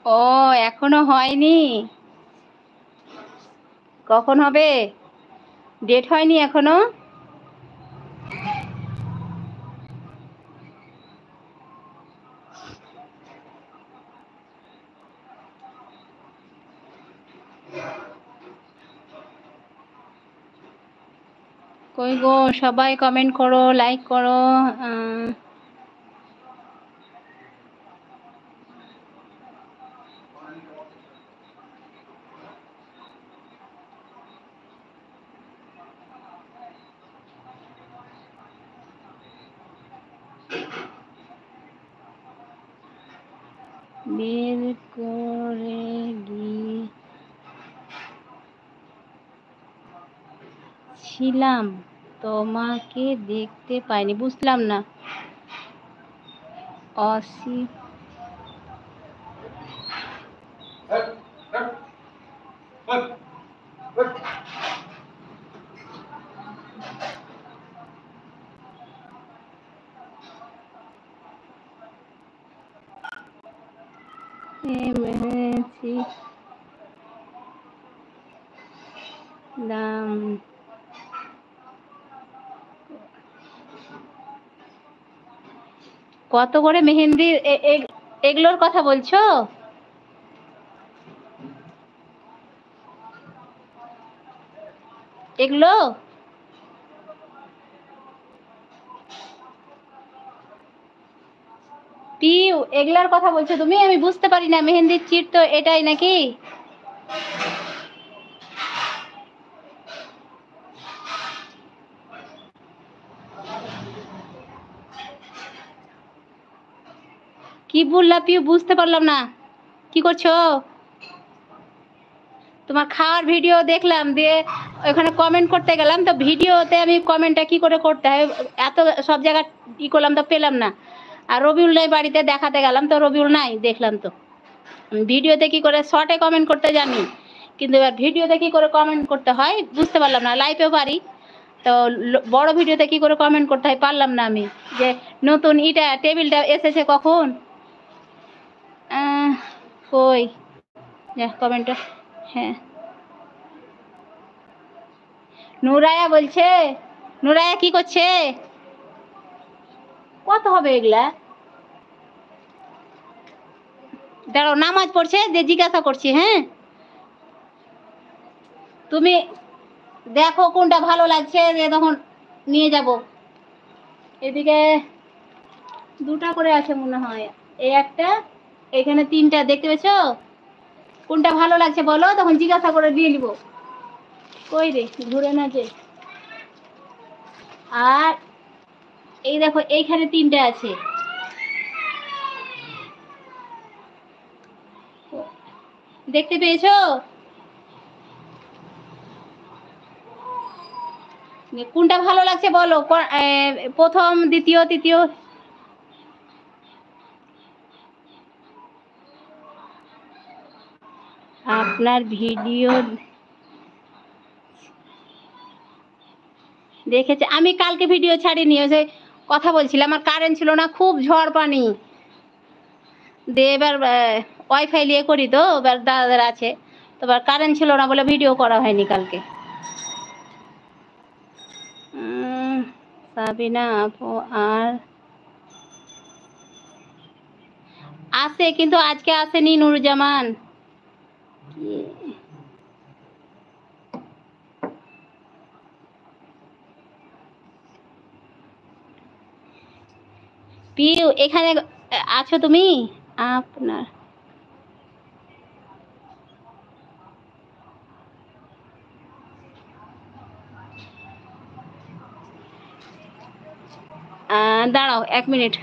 ও এখনো হয়নি, কখন হবে? ডেট হয়নি এখনো? কই গো, সবাই কমেন্ট করো, লাইক করো। বের করে গিয়েছিলাম, তোমাকে দেখতে পাইনি, বুঝলাম না। অসি দাম কত করে মেহেন্দির এগুলোর কথা বলছো? এগুলো পিউ, এগুলার কথা বলছো তুমি? আমি বুঝতে পারি না, মেহেন্দির চিট তো এটাই নাকি? কি বললা পিউ? বুঝতে পারলাম না, কি করছো? তোমার খাওয়ার ভিডিও দেখলাম, দিয়ে ওখানে কমেন্ট করতে গেলাম, তো ভিডিওতে আমি কমেন্টটা কি করে করতে হয় এত সব জায়গায় ই করলাম তো পেলাম না। আর রবিউল নাই বাড়িতে, দেখাতে গেলাম তো রবিউল নাই, দেখলাম তো। ভিডিওতে কি করে শর্টে কমেন্ট করতে জানি, কিন্তু এবার ভিডিওতে কি করে কমেন্ট করতে হয় বুঝতে পারলাম না। লাইভেও পারি, তো বড় ভিডিওতে কি করে কমেন্ট করতে হয় পারলাম না আমি। যে নতুন ইটা টেবিলটা এসেছে কখন? কই কমেন্টটা? হ্যাঁ, নুরায়া বলছে। নুরায়া কি করছে? কত হবে এগুলা? দাঁড়াও, নামাজ পড়ছে, যে জিজ্ঞাসা করছি। হ্যাঁ, তুমি দেখো কোনটা ভালো লাগছে, যে তখন নিয়ে যাব। এদিকে দুটা করে আছে মনে হয়, এই একটা, এখানে তিনটা, দেখতে পেয়েছো? কোনটা ভালো লাগছে বলো, তখন জিজ্ঞাসা করে দিয়ে নিব। কই রে, ঘুরে না যে। আর এই দেখো, এইখানে তিনটে আছে। দেখতে পেয়েছো? কোনটা ভালো লাগছে বলো, প্রথম, দ্বিতীয়, তৃতীয়। আপনার ভিডিও দেখেছে, আমি কালকে ভিডিও ছাড়িনি, ওই যে কথা বলছিলাম, আমার কারেন্ট ছিল না, খুব ঝড় পানি দিয়ে এবার ওয়াইফাই নিয়ে করি, তো এবার দাদাদের আছে, তো এবার কারেন্ট ছিল না বলে ভিডিও করা হয়নি কালকে। সাবিনা আপু আর আছে, কিন্তু আজকে আসেনি নুরুজ্জামান। পিউ, এখানে আছো তুমি? আপনার দাঁড়াও 1 মিনিট।